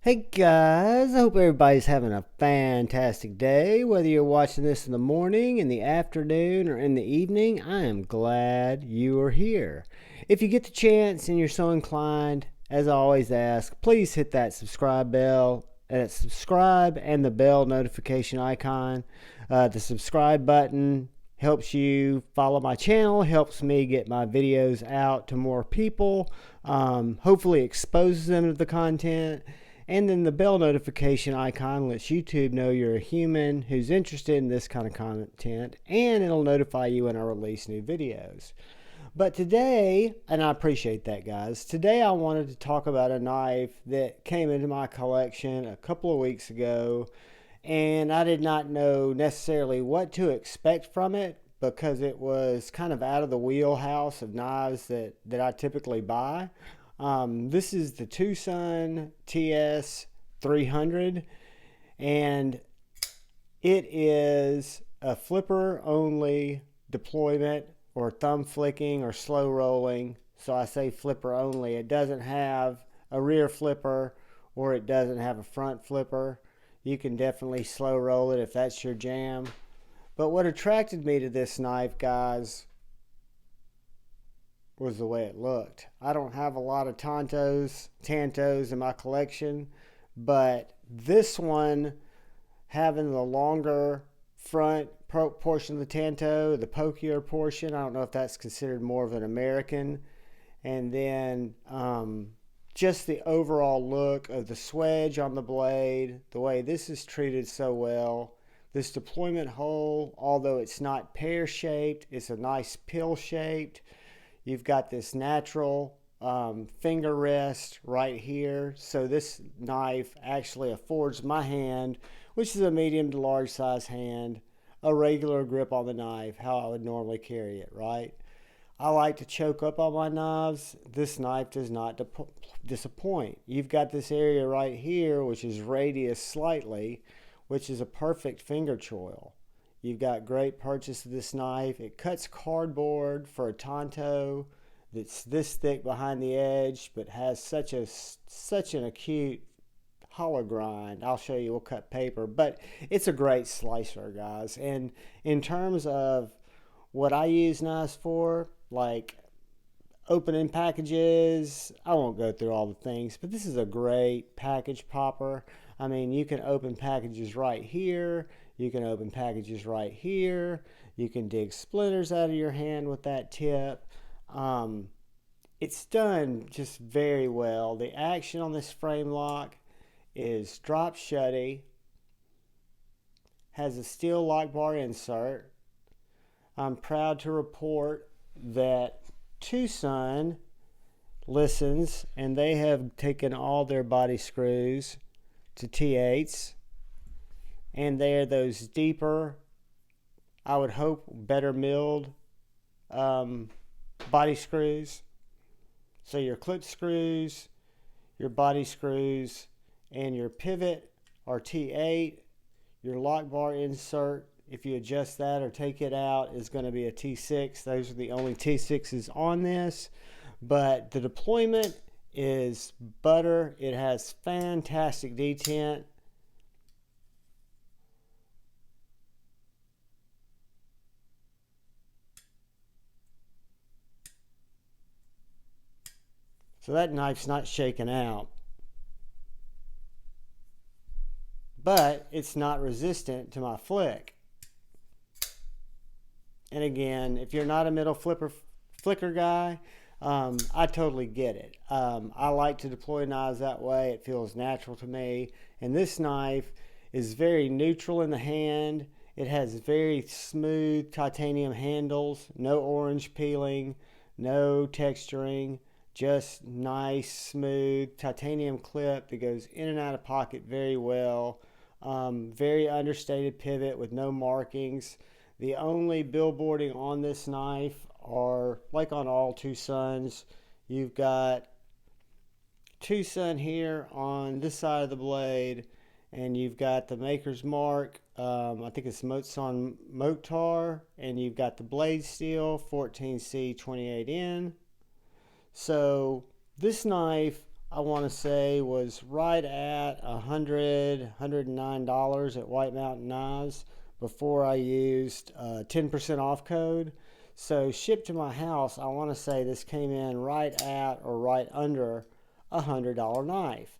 Hey guys, I hope everybody's having a fantastic day. Whether you're watching this in the morning, in the afternoon, or in the evening, I am glad you are here. If you get the chance and you're so inclined, as I always ask, please hit that subscribe and the bell notification icon. The subscribe button helps you follow my channel, helps me get my videos out to more people, hopefully exposes them to the content. And then the bell notification icon lets YouTube know you're a human who's interested in this kind of content, and it'll notify you when I release new videos. But today, and I appreciate that, guys, today I wanted to talk about a knife that came into my collection a couple of weeks ago, and I did not know necessarily what to expect from it because it was kind of out of the wheelhouse of knives that I typically buy. This is the TwoSun TS300, and it is a flipper only deployment, or thumb flicking, or slow rolling. So I say flipper only. It doesn't have a rear flipper, or it doesn't have a front flipper. You can definitely slow roll it if that's your jam. But what attracted me to this knife, guys, was the way it looked. I don't have a lot of Tantos in my collection, but this one, having the longer front portion of the Tanto, the pokier portion, I don't know if that's considered more of an American, and then just the overall look of the swedge on the blade, the way this is treated so well. This deployment hole, although it's not pear-shaped, it's a nice pill-shaped. You've got this natural finger rest right here. So this knife actually affords my hand, which is a medium to large size hand, a regular grip on the knife, how I would normally carry it, right? I like to choke up on my knives. This knife does not disappoint. You've got this area right here, which is radius slightly, which is a perfect finger choil. You've got great purchase of this knife. It cuts cardboard for a Tanto that's this thick behind the edge, but has such an acute hollow grind. I'll show you. We'll cut paper, but it's a great slicer, guys. And in terms of what I use knives for, like opening packages, I won't go through all the things, but this is a great package popper. I mean, you can open packages right here. You can open packages right here. You can dig splinters out of your hand with that tip. It's done just very well. The action on this frame lock is drop shutty. Has a steel lock bar insert. I'm proud to report that TwoSun listens, and they have taken all their body screws to T8s, and they're those deeper, I would hope better milled body screws. So your clip screws, your body screws, and your pivot are T8. Your lock bar insert, if you adjust that or take it out, is going to be a T6. Those are the only T6s on this. But the deployment is butter. It has fantastic detent. So that knife's not shaken out. But it's not resistant to my flick. And again, if you're not a middle flicker guy, I totally get it. I like to deploy knives that way. It feels natural to me. And this knife is very neutral in the hand. It has very smooth titanium handles, no orange peeling, no texturing, just nice, smooth titanium clip that goes in and out of pocket very well. Very understated pivot with no markings. The only billboarding on this knife are, like on all TwoSuns, you've got TwoSun here on this side of the blade, and you've got the maker's mark. I think it's Mazwan Mokhtar, and you've got the blade steel 14C28N. So this knife I want to say was right at $109 at White Mountain Knives before I used a 10% off code. So shipped to my house, I want to say this came in right at or right under $100 knife.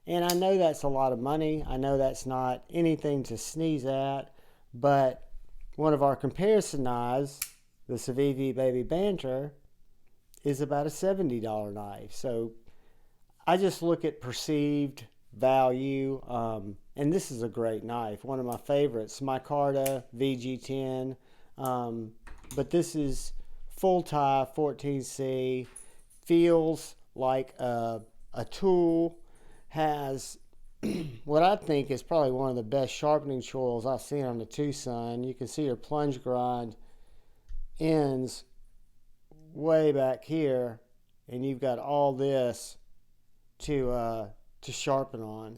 And I know that's a lot of money. I know that's not anything to sneeze at, but one of our comparison knives, the Civivi Baby Banter, is about a $70 knife. So I just look at perceived value, and this is a great knife. One of my favorites, Micarta VG10. But this is full tie 14C, feels like a tool, has what I think is probably one of the best sharpening choils I've seen on the TwoSun. You can see your plunge grind ends way back here, and you've got all this to sharpen on.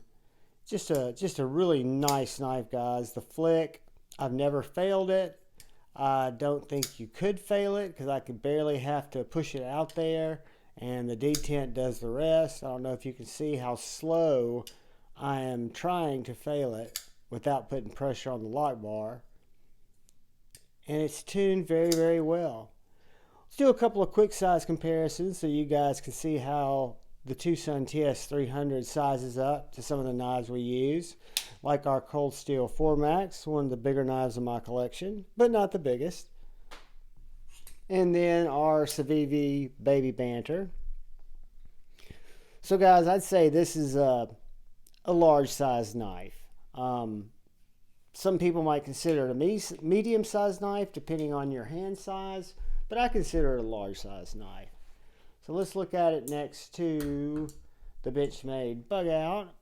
Just a really nice knife, guys. The flick, I've never failed it. I don't think you could fail it because I could barely have to push it out there, and the detent does the rest. I don't know if you can see how slow I am trying to fail it without putting pressure on the lock bar. And it's tuned very, very well. Let's do a couple of quick size comparisons so you guys can see how the TwoSun TS300 sizes up to some of the knives we use, like our Cold Steel 4 Max, one of the bigger knives in my collection, but not the biggest. And then our Civivi Baby Banter. So guys, I'd say this is a large size knife. Some people might consider it a medium sized knife depending on your hand size, but I consider it a large size knife. So let's look at it next to the Benchmade Bug Out.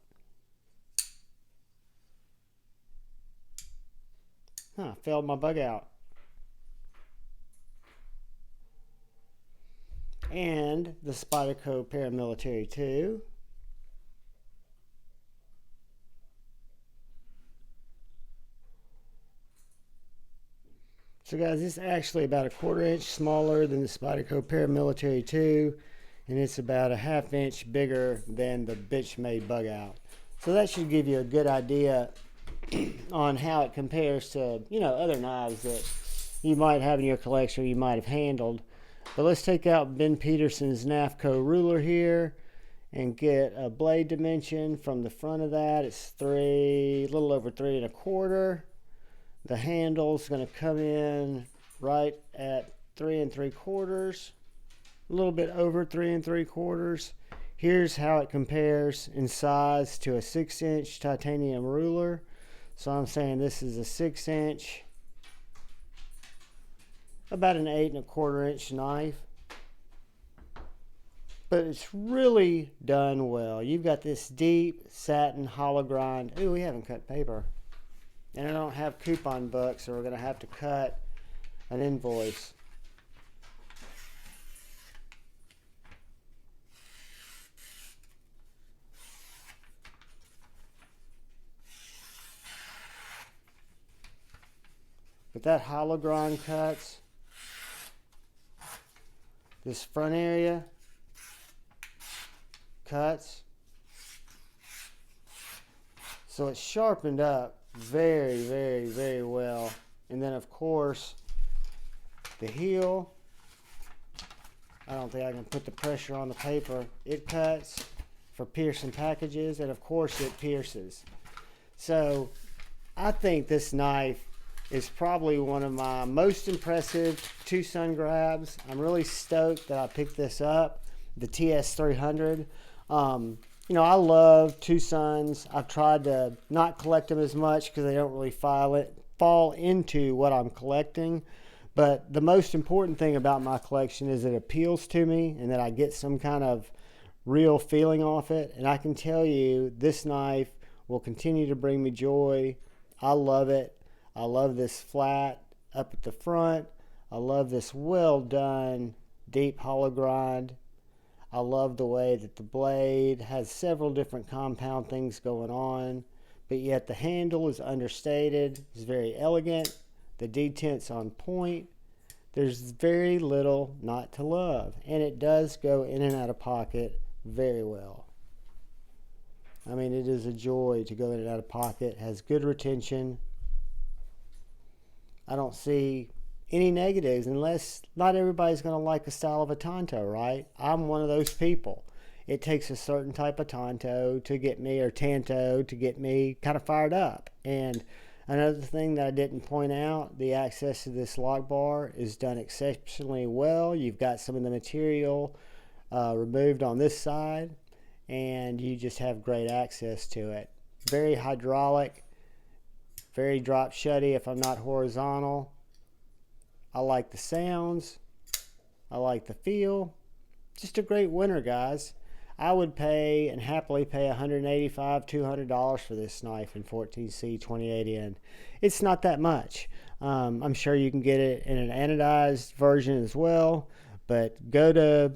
Failed my bug out. And the Spyderco Paramilitary 2. So guys, this is actually about a 1/4 inch smaller than the Spyderco Paramilitary 2, and it's about a 1/2 inch bigger than the Benchmade Bug Out. So that should give you a good idea on how it compares to, other knives that you might have in your collection or you might have handled. But let's take out Ben Peterson's NAFCO ruler here and get a blade dimension from the front of that. It's a little over 3 1/4. The handle's going to come in right at 3 3/4, a little bit over 3 3/4. Here's how it compares in size to a 6-inch titanium ruler. So I'm saying this is a 6-inch, about an 8 1/4 inch knife. But it's really done well. You've got this deep satin hollow grind. Ooh, we haven't cut paper. And I don't have coupon books, so we're going to have to cut an invoice. But that hollow grind cuts. This front area cuts. So it's sharpened up very, very, very well. And then of course the heel, I don't think I can put the pressure on the paper. It cuts for piercing packages, and of course it pierces. So I think this knife is probably one of my most impressive TwoSun grabs. I'm really stoked that I picked this up, the TS300. I love TwoSuns. I've tried to not collect them as much because they don't really fall into what I'm collecting. But the most important thing about my collection is it appeals to me and that I get some kind of real feeling off it. And I can tell you this knife will continue to bring me joy. I love it. I love this flat up at the front. I love this well done deep hollow grind. I love the way that the blade has several different compound things going on, but yet the handle is understated. It's very elegant. The detent's on point. There's very little not to love, and it does go in and out of pocket very well. I mean, it is a joy to go in and out of pocket. Has good retention. I don't see any negatives, unless not everybody's going to like the style of a Tanto, right? I'm one of those people. It takes a certain type of Tanto to get me, or Tanto to get me kind of fired up. And another thing that I didn't point out, the access to this lock bar is done exceptionally well. You've got some of the material removed on this side, and you just have great access to it. Very hydraulic, very drop shutty if I'm not horizontal. I like the sounds. I like the feel. Just a great winner, guys. I would pay and happily pay $185, $200 for this knife in 14C 28N. It's not that much. I'm sure you can get it in an anodized version as well, but go to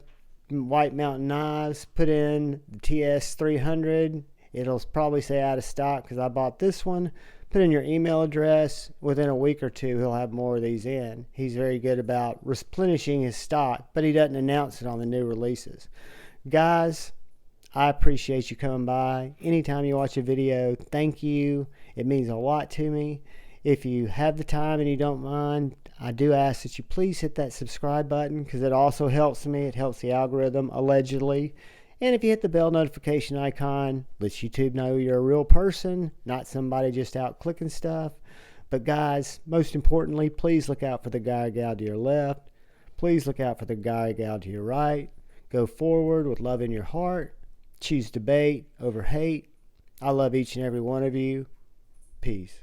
White Mountain Knives, put in the TS300. It'll probably say out of stock because I bought this one. Put in your email address. Within a week or two, he'll have more of these in. He's very good about replenishing his stock, but he doesn't announce it on the new releases. Guys, I appreciate you coming by. Anytime you watch a video, thank you. It means a lot to me. If you have the time and you don't mind, I do ask that you please hit that subscribe button, because it also helps me. It helps the algorithm, allegedly. And if you hit the bell notification icon, lets YouTube know you're a real person, not somebody just out clicking stuff. But guys, most importantly, please look out for the guy or gal to your left. Please look out for the guy or gal to your right. Go forward with love in your heart. Choose debate over hate. I love each and every one of you. Peace.